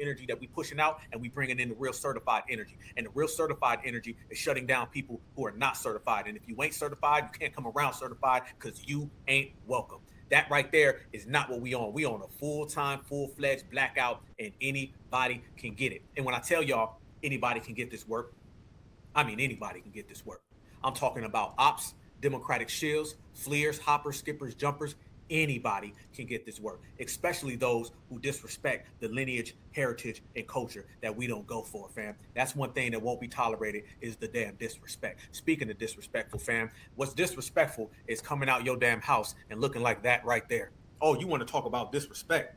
energy that we pushing out, and we bringing in the real certified energy. And the real certified energy is shutting down people who are not certified. And if you ain't certified, you can't come around certified because you ain't welcome. That right there is not what we on. We on a full-time, full-fledged blackout, and anybody can get it. And when I tell y'all anybody can get this work, I mean anybody can get this work. I'm talking about ops, democratic shills, fleers, hoppers, skippers, jumpers. Anybody can get this work, especially those who disrespect the lineage, heritage, and culture that we don't go for, fam. That's one thing that won't be tolerated is the damn disrespect. Speaking of disrespectful, fam, what's disrespectful is coming out your damn house and looking like that right there. Oh, you want to talk about disrespect?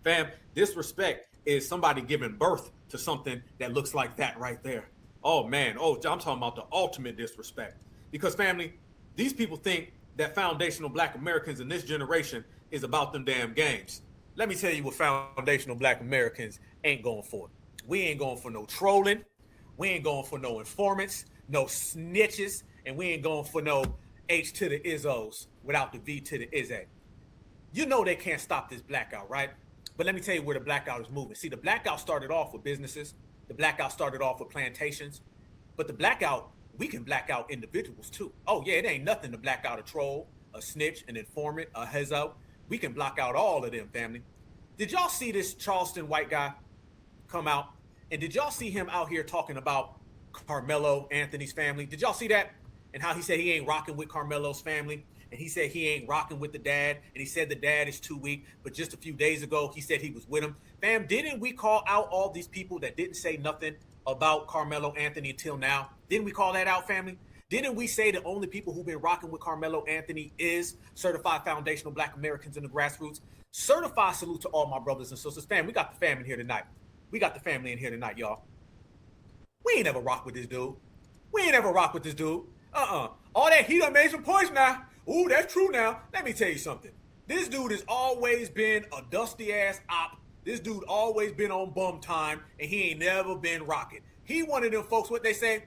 Fam, disrespect is somebody giving birth to something that looks like that right there. Oh, man. Oh, I'm talking about the ultimate disrespect. Because, family, these people think that foundational black Americans in this generation is about them damn games. Let me tell you what foundational black Americans ain't going for. We ain't going for no trolling. We ain't going for no informants, no snitches, and we ain't going for no H to the Izzos without the V to the Izzy. You know they can't stop this blackout, right? But let me tell you where the blackout is moving. See, the blackout started off with businesses. The blackout started off with plantations. But the blackout, we can black out individuals too. Oh yeah, it ain't nothing to black out a troll, a snitch, an informant, a hezzo. We can block out all of them, family. Did y'all see this Charleston white guy come out? And did y'all see him out here talking about Carmelo Anthony's family? Did y'all see that? And how he said he ain't rocking with Carmelo's family. And he said he ain't rocking with the dad. And he said the dad is too weak. But just a few days ago, he said he was with him. Fam, didn't we call out all these people that didn't say nothing about Carmelo Anthony until now? Didn't we call that out, family? Didn't we say the only people who've been rocking with Carmelo Anthony is certified foundational black Americans in the grassroots? Certified salute to all my brothers and sisters. Fam, we got the fam in here tonight. We got the family in here tonight, y'all. We ain't ever rock with this dude. We ain't ever rock with this dude. All that, he done made some points now. Ooh, that's true now. Let me tell you something. This dude has always been a dusty ass op. This dude always been on bum time, and he ain't never been rocking. He one of them folks, what they say,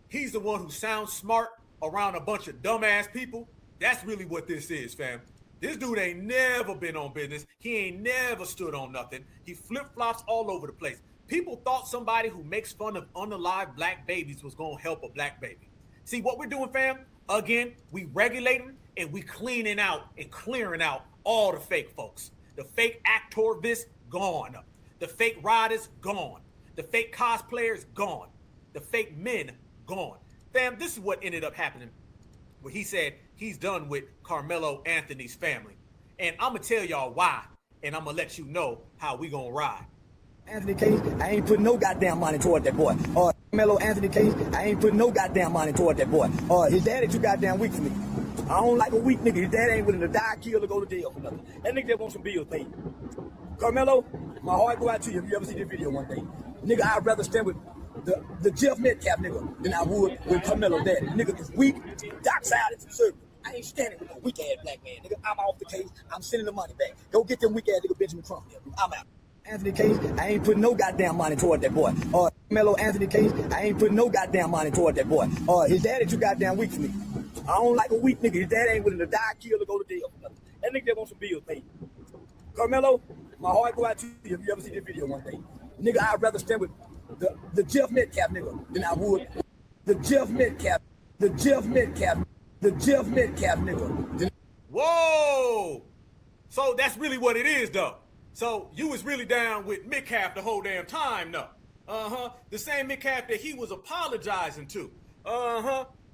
he's the one who sounds smart around a bunch of dumbass people. That's really what this is, fam. This dude ain't never been on business. He ain't never stood on nothing. He flip-flops all over the place. People thought somebody who makes fun of unalive black babies was going to help a black baby. See, what we're doing, fam, again, we regulating and we cleaning out and clearing out all the fake folks. The fake actorists, gone. The fake riders, gone. The fake cosplayers, gone. The fake men, gone. Fam, this is what ended up happening where he said he's done with Carmelo Anthony's family. And I'm going to tell y'all why, and I'm going to let you know how we going to ride. Anthony case, I ain't putting no goddamn money toward that boy. Carmelo Anthony case, I ain't putting no goddamn money toward that boy. His daddy too goddamn weak for me. I don't like a weak nigga. His dad ain't willing to die, kill, or go to jail for nothing. That nigga just wants some bills paid. Carmelo, my heart go out to you if you ever see this video one day. Nigga, I'd rather stand with the Jeff Metcalf nigga than I would with Carmelo daddy. Nigga is weak, dockside and conservative. I ain't standing with no weak ass black man. Nigga, I'm off the case. I'm sending the money back. Go get them weak ass nigga Benjamin Trump there. I'm out. Anthony case, I ain't putting no goddamn money toward that boy. Carmelo Anthony case, I ain't putting no goddamn money toward that boy. His daddy too goddamn weak for me. I don't like a weak nigga. His dad ain't willing to die, kill, or go to jail for nothing. That nigga just wants some bills paid. Carmelo, my heart go out to you if you ever see this video one day. Nigga, I'd rather stand with the Jeff Metcalf nigga than I would the Jeff Metcalf nigga. Whoa! So that's really what it is, though. So you was really down with Metcalf the whole damn time, though. The same Metcalf that he was apologizing to.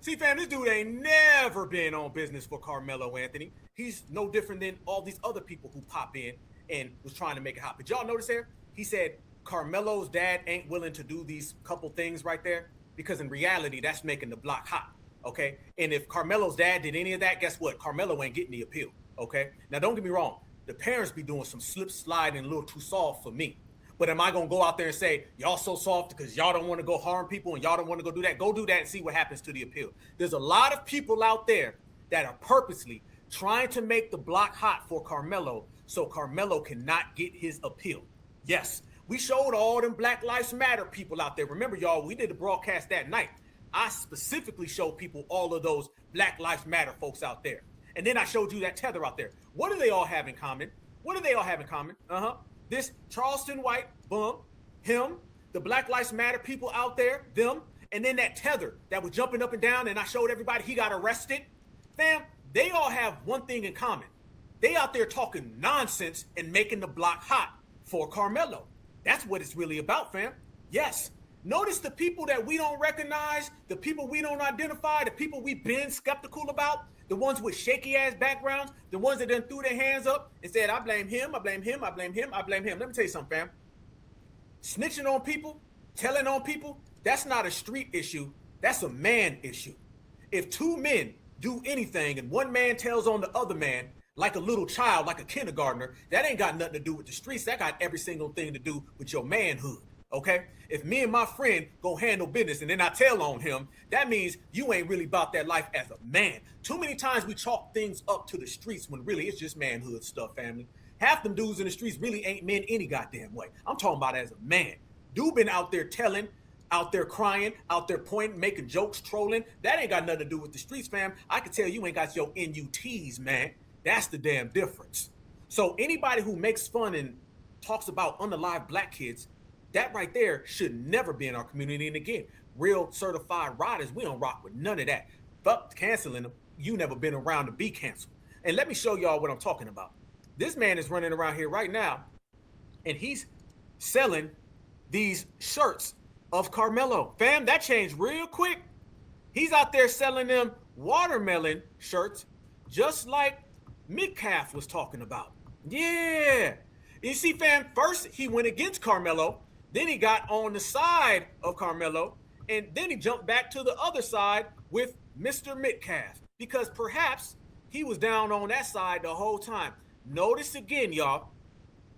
See, fam, this dude ain't never been on business for Carmelo Anthony. He's no different than all these other people who pop in and was trying to make it hot. Did y'all notice there? He said Carmelo's dad ain't willing to do these couple things right there because in reality, that's making the block hot, okay? And if Carmelo's dad did any of that, guess what? Carmelo ain't getting the appeal, okay? Now, don't get me wrong. The parents be doing some slip sliding a little too soft for me. But am I going to go out there and say, y'all so soft because y'all don't want to go harm people and y'all don't want to go do that? Go do that and see what happens to the appeal. There's a lot of people out there that are purposely trying to make the block hot for Carmelo so Carmelo cannot get his appeal. Yes, we showed all them Black Lives Matter people out there. Remember, y'all, we did a broadcast that night. I specifically showed people all of those Black Lives Matter folks out there. And then I showed you that tether out there. What do they all have in common? What do they all have in common? This Charleston White bum, him, the Black Lives Matter people out there, them, and then that tether that was jumping up and down, and I showed everybody he got arrested. Fam, they all have one thing in common. They out there talking nonsense and making the block hot for Carmelo. That's what it's really about, fam. Yes. Notice the people that we don't recognize, the people we don't identify, the people we've been skeptical about, the ones with shaky ass backgrounds, the ones that done threw their hands up and said, I blame him, I blame him, I blame him, I blame him. Let me tell you something, fam. Snitching on people, telling on people, that's not a street issue. That's a man issue. If two men do anything and one man tells on the other man, like a little child, like a kindergartner, that ain't got nothing to do with the streets. That got every single thing to do with your manhood. Okay? If me and my friend go handle business and then I tell on him, that means you ain't really about that life as a man. Too many times we chalk things up to the streets when really it's just manhood stuff, family. Half them dudes in the streets really ain't men any goddamn way. I'm talking about as a man. Dude been out there telling, out there crying, out there pointing, making jokes, trolling. That ain't got nothing to do with the streets, fam. I can tell you ain't got your NUTs, man. That's the damn difference. So anybody who makes fun and talks about unalive black kids, that right there should never be in our community. And again, real certified riders, we don't rock with none of that. Fuck canceling them. You never been around to be canceled. And let me show y'all what I'm talking about. This man is running around here right now, and he's selling these shirts of Carmelo. Fam, that changed real quick. He's out there selling them watermelon shirts, just like Metcalf was talking about. Yeah. You see, fam, first he went against Carmelo, then he got on the side of Carmelo, and then he jumped back to the other side with Mr. Metcalf, because perhaps he was down on that side the whole time. Notice again, y'all,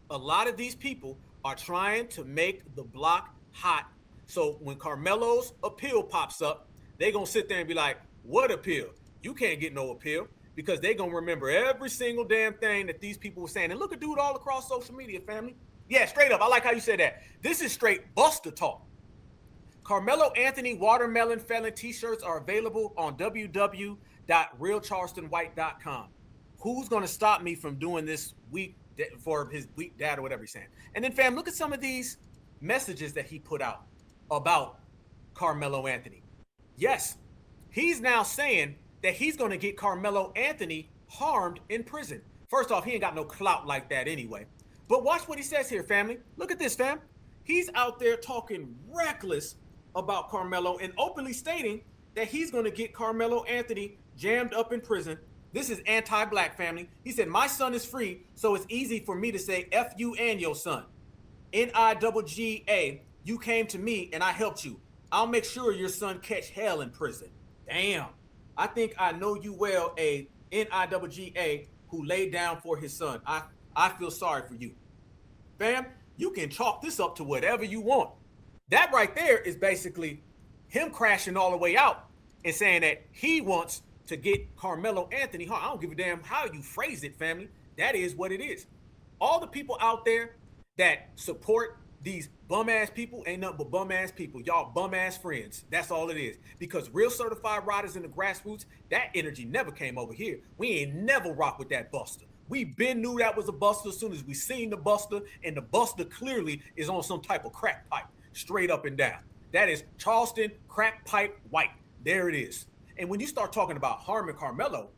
a lot of these people are trying to make the block hot. So when Carmelo's appeal pops up, they're going to sit there and be like, what appeal? You can't get no appeal, because they're going to remember every single damn thing that these people were saying. And look at dude all across social media, family. Yeah, straight up. I like how you said that. This is straight Buster talk. Carmelo Anthony watermelon felon t-shirts are available on www.realcharlestonwhite.com. Who's going to stop me from doing this week for his week dad or whatever he's saying? And then, fam, look at some of these messages that he put out about Carmelo Anthony. Yes, he's now saying that he's going to get Carmelo Anthony harmed in prison. First off, he ain't got no clout like that anyway. But watch what he says here, family. Look at this, fam. He's out there talking reckless about Carmelo and openly stating that he's going to get Carmelo Anthony jammed up in prison. This is anti-black, family. He said, my son is free, so it's easy for me to say F you and your son. N-I-double-G-A, you came to me and I helped you. I'll make sure your son catch hell in prison. Damn. I think I know you well, a N-I-double-G-A who laid down for his son. I feel sorry for you. Fam, you can chalk this up to whatever you want. That right there is basically him crashing all the way out and saying that he wants to get Carmelo Anthony. I don't give a damn how you phrase it, family. That is what it is. All the people out there that support these bum-ass people ain't nothing but bum-ass people. Y'all bum-ass friends. That's all it is. Because real certified riders in the grassroots, that energy never came over here. We ain't never rock with that buster. We been knew that was a buster as soon as we seen the buster, and the buster clearly is on some type of crack pipe, straight up and down. That is Charleston crack pipe white. There it is. And when you start talking about harming Carmelo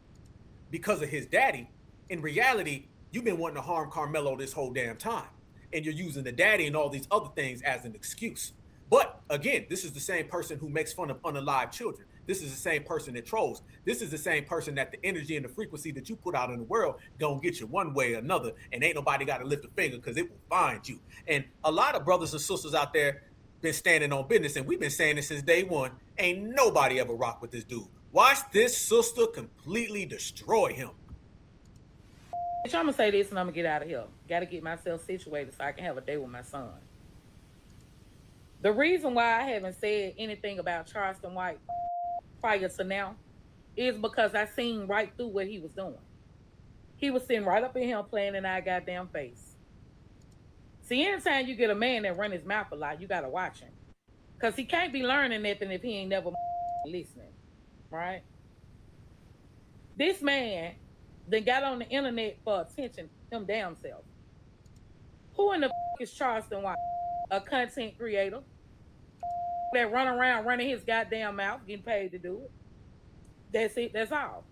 because of his daddy, in reality, you've been wanting to harm Carmelo this whole damn time. And you're using the daddy and all these other things as an excuse. But again, this is the same person who makes fun of unalive children. This is the same person that trolls. This is the same person that the energy and the frequency that you put out in the world gonna get you one way or another, and ain't nobody got to lift a finger because it will find you. And a lot of brothers and sisters out there been standing on business, and we've been saying this since day one. Ain't nobody ever rocked with this dude. Watch this sister completely destroy him. I'm gonna say this and I'm gonna get out of here. Gotta get myself situated so I can have a day with my son. The reason why I haven't said anything about Charleston White prior to now is because I seen right through what he was doing. He was sitting right up in here playing in our goddamn face. See, anytime you get a man that run his mouth a lot, you gotta watch him. Because he can't be learning nothing if he ain't never listening, right? This man then got on the internet for attention, him damn self. Who in the is Charleston White? A content creator that run around running his goddamn mouth, getting paid to do it. That's it. That's all.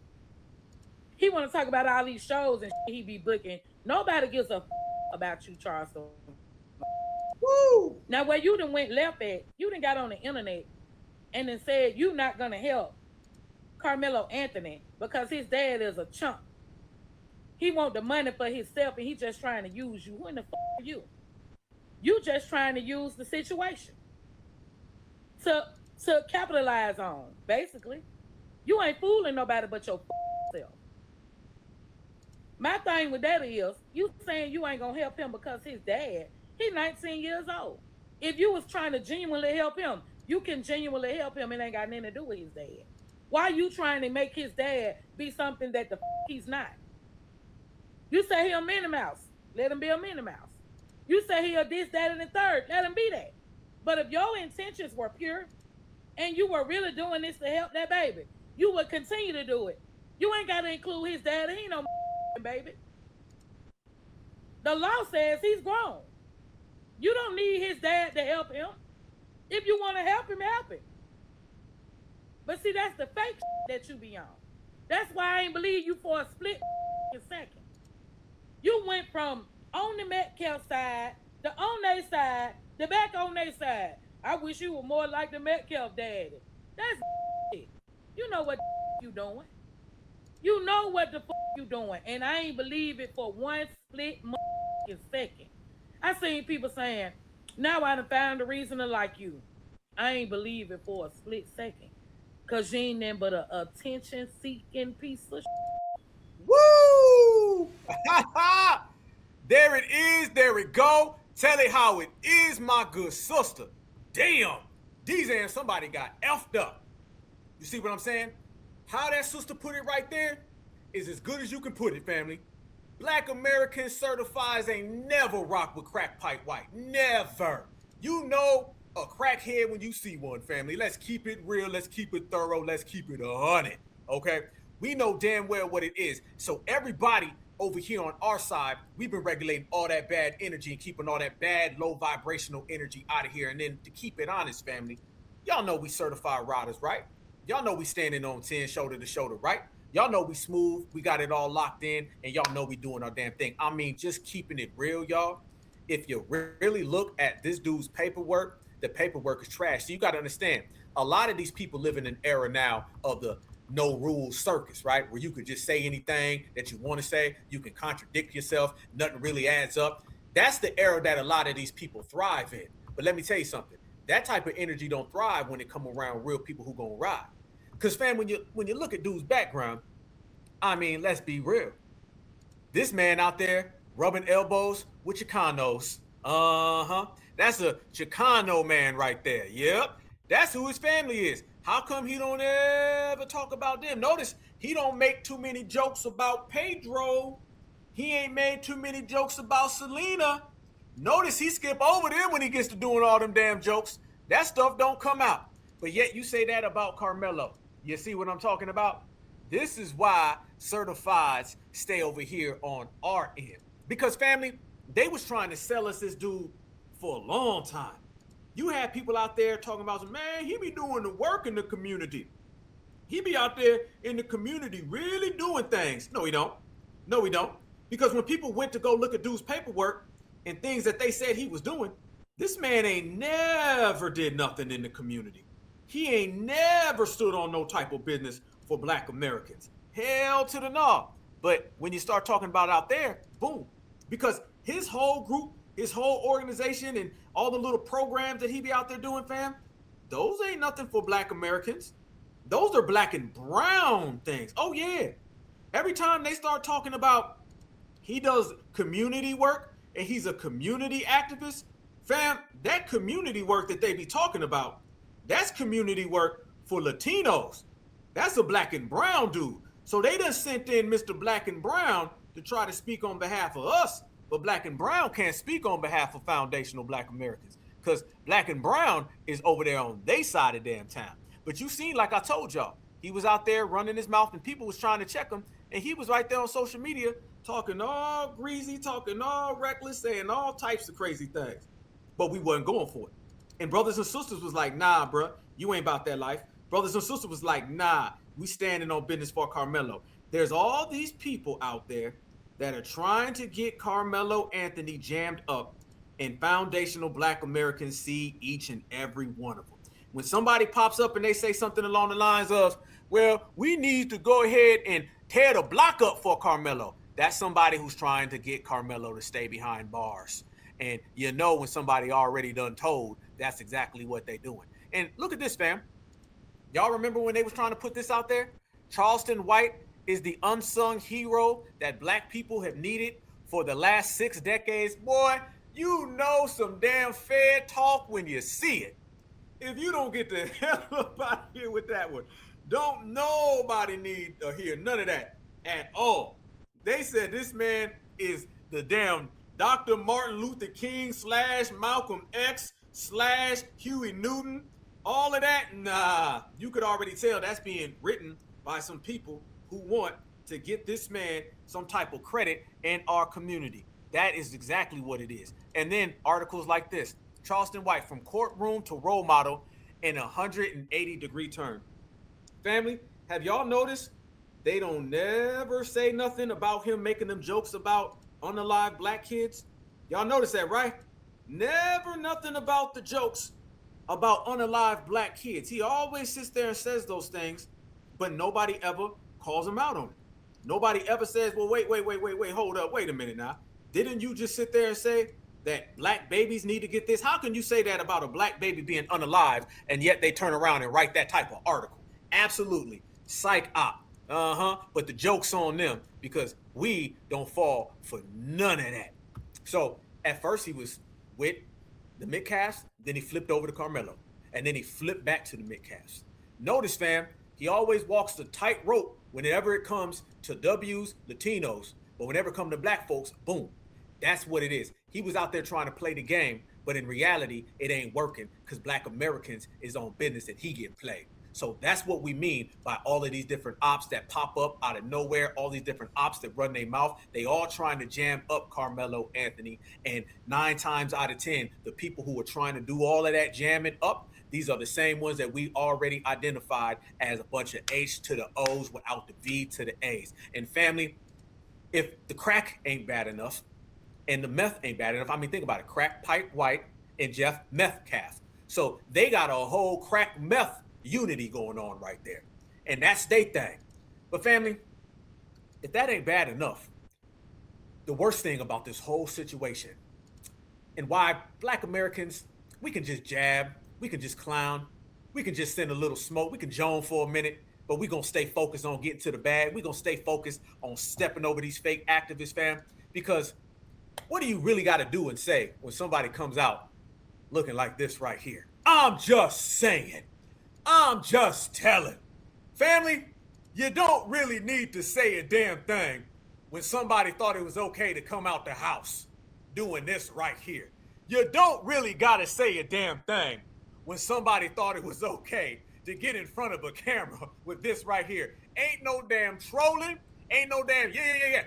He want to talk about all these shows and he be booking. Nobody gives a about you, Charleston. Woo! Now, where you done went left at, you done got on the internet and then said you not gonna help Carmelo Anthony because his dad is a chump. He want the money for himself and he just trying to use you. Who in the are you? You just trying to use the situation to capitalize on. Basically, you ain't fooling nobody but your self. My thing with that is, you saying you ain't gonna help him because his dad, he's 19 years old. If you was trying to genuinely help him, you can genuinely help him. It ain't got nothing to do with his dad. Why are you trying to make his dad be something that the he's not? You say he a Minnie Mouse, let him be a Minnie Mouse. You say he a this, that, and the third, let him be that. But if your intentions were pure and you were really doing this to help that baby, you would continue to do it. You ain't got to include his dad. He ain't no baby. The law says he's grown. You don't need his dad to help him. If you want to help him, help him. But see, that's the fake that you be on. That's why I ain't believe you for a split second. You went from on the Metcalf side, to on their side, to back on their side. I wish you were more like the Metcalf daddy. That's it. You know what you doing. You know what the you doing. And I ain't believe it for one split second. I seen people saying, now I done found a reason to like you. I ain't believe it for a split second. Cause you ain't nothing but a attention-seeking piece of Woo! There it is. There it go. Tell it how it is, my good sister. Damn. These and somebody got effed up. You see what I'm saying? How that sister put it right there is as good as you can put it, family. Black American certifies ain't never rock with crack pipe white. Never. You know a crackhead when you see one, family. Let's keep it real. Let's keep it thorough. Let's keep it 100. Okay? We know damn well what it is. So everybody over here on our side, we've been regulating all that bad energy and keeping all that bad low vibrational energy out of here. And then to keep it honest, family, y'all know we certified riders, right? Y'all know we standing on 10 shoulder to shoulder, right? Y'all know we smooth, we got it all locked in, and y'all know we doing our damn thing. I mean, just keeping it real, y'all. If you really look at this dude's paperwork, the paperwork is trash. So you got to understand, a lot of these people live in an era now of the no rules circus, right? Where you could just say anything that you want to say. You can contradict yourself. Nothing really adds up. That's the era that a lot of these people thrive in. But let me tell you something. That type of energy don't thrive when it come around real people who gonna ride. Because, fam, when you look at dude's background, I mean, let's be real. This man out there rubbing elbows with Chicanos. That's a Chicano man right there. Yep. That's who his family is. How come he don't ever talk about them? Notice he don't make too many jokes about Pedro. He ain't made too many jokes about Selena. Notice he skip over them when he gets to doing all them damn jokes. That stuff don't come out. But yet you say that about Carmelo. You see what I'm talking about? This is why certifieds stay over here on our end. Because, family, they was trying to sell us this dude for a long time. You had people out there talking about, man, he be doing the work in the community. He be out there in the community really doing things. No, he don't. No, he don't. Because when people went to go look at dude's paperwork and things that they said he was doing, this man ain't never did nothing in the community. He ain't never stood on no type of business for Black Americans. Hell to the no. But when you start talking about out there, boom. Because his whole group, his whole organization, and all the little programs that he be out there doing, fam, those ain't nothing for Black Americans. Those are Black and brown things. Oh, yeah. Every time they start talking about he does community work and he's a community activist, fam, that community work that they be talking about, that's community work for Latinos. That's a Black and brown dude. So they done sent in Mr. Black and Brown to try to speak on behalf of us, but Black and Brown can't speak on behalf of foundational Black Americans because Black and Brown is over there on their side of damn town. But you seen, like I told y'all, he was out there running his mouth and people was trying to check him, and he was right there on social media talking all greasy, talking all reckless, saying all types of crazy things. But we wasn't going for it. And brothers and sisters was like, nah, bruh, you ain't about that life. Brothers and sisters was like, nah, we standing on business for Carmelo. There's all these people out there that are trying to get Carmelo Anthony jammed up, and foundational Black Americans see each and every one of them. When somebody pops up and they say something along the lines of, well, we need to go ahead and tear the block up for Carmelo, that's somebody who's trying to get Carmelo to stay behind bars. And you know when somebody already done told, that's exactly what they doing. And look at this, fam. Y'all remember when they was trying to put this out there? Charleston White is the unsung hero that Black people have needed for the last 6 decades. Boy, you know some damn fair talk when you see it. If you don't get the hell up out of here with that one, don't nobody need to hear none of that at all. They said this man is the damn Dr. Martin Luther King / Malcolm X / Huey Newton. All of that, nah. You could already tell that's being written by some people who want to get this man some type of credit in our community. That is exactly what it is. And then articles like this, Charleston White from courtroom to role model in a 180-degree turn. Family, have y'all noticed they don't never say nothing about him making them jokes about unalive Black kids? Y'all notice that, right? Never nothing about the jokes about unalive Black kids. He always sits there and says those things, but nobody ever calls him out on it. Nobody ever says, well, wait, hold up, wait a minute now. Didn't you just sit there and say that Black babies need to get this? How can you say that about a Black baby being unalive and yet they turn around and write that type of article? Absolutely. Psych op. But the joke's on them because we don't fall for none of that. So at first he was with the midcast, then he flipped over to Carmelo, and then he flipped back to the midcast. Notice, fam, he always walks the tightrope whenever it comes to W's, Latinos, but whenever it comes to Black folks, boom. That's what it is. He was out there trying to play the game, but in reality, it ain't working because Black Americans is on business and he get played. So that's what we mean by all of these different ops that pop up out of nowhere, all these different ops that run their mouth. They all trying to jam up Carmelo Anthony. And 9 times out of 10, the people who are trying to do all of that jamming up, these are the same ones that we already identified as a bunch of H to the O's without the V to the A's. And family, if the crack ain't bad enough and the meth ain't bad enough, I mean, think about it. Crack Pipe White and Jeff Metcalf. So they got a whole crack meth unity going on right there. And that's their thing. But family, if that ain't bad enough, the worst thing about this whole situation and why Black Americans, we can just jab, we can just clown, we can just send a little smoke, we can joan for a minute, but we gonna stay focused on getting to the bag. We gonna stay focused on stepping over these fake activists, fam, because what do you really gotta do and say when somebody comes out looking like this right here? I'm just saying. I'm just telling. Family, you don't really need to say a damn thing when somebody thought it was okay to come out the house doing this right here. You don't really gotta say a damn thing when somebody thought it was okay to get in front of a camera with this right here. Ain't no damn trolling. Ain't no damn yeah.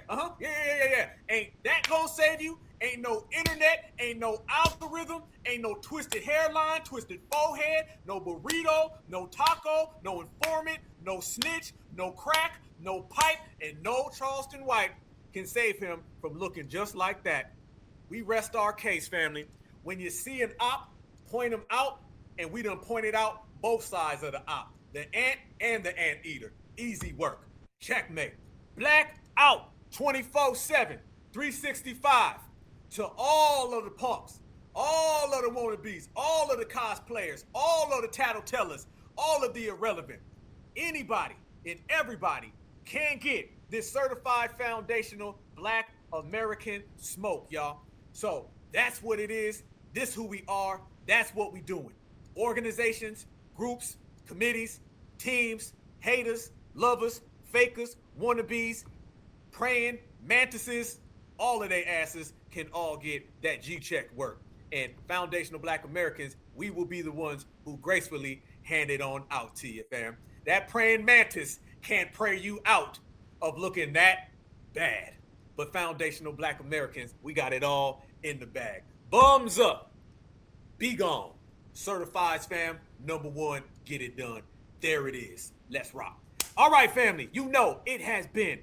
Ain't that gonna save you? Ain't no internet, ain't no algorithm, ain't no twisted hairline, twisted forehead, no burrito, no taco, no informant, no snitch, no crack, no pipe, and no Charleston White can save him from looking just like that. We rest our case, family. When you see an op, point him out, and we done pointed out both sides of the op, the ant and the anteater. Easy work. Checkmate. Black out 24/7, 365. To all of the punks, all of the wannabes, all of the cosplayers, all of the tattletellers, all of the irrelevant. Anybody and everybody can get this certified foundational Black American smoke, y'all. So that's what it is. This who we are. That's what we doing. Organizations, groups, committees, teams, haters, lovers, fakers, wannabes, praying mantises, all of their asses can all get that G-check work. And foundational Black Americans, we will be the ones who gracefully hand it on out to you, fam. That praying mantis can't pray you out of looking that bad. but foundational Black Americans, we got it all in the bag. Bums up. Be gone. Certifieds, fam. Number one, get it done. There it is. Let's rock. All right, family. You know it has been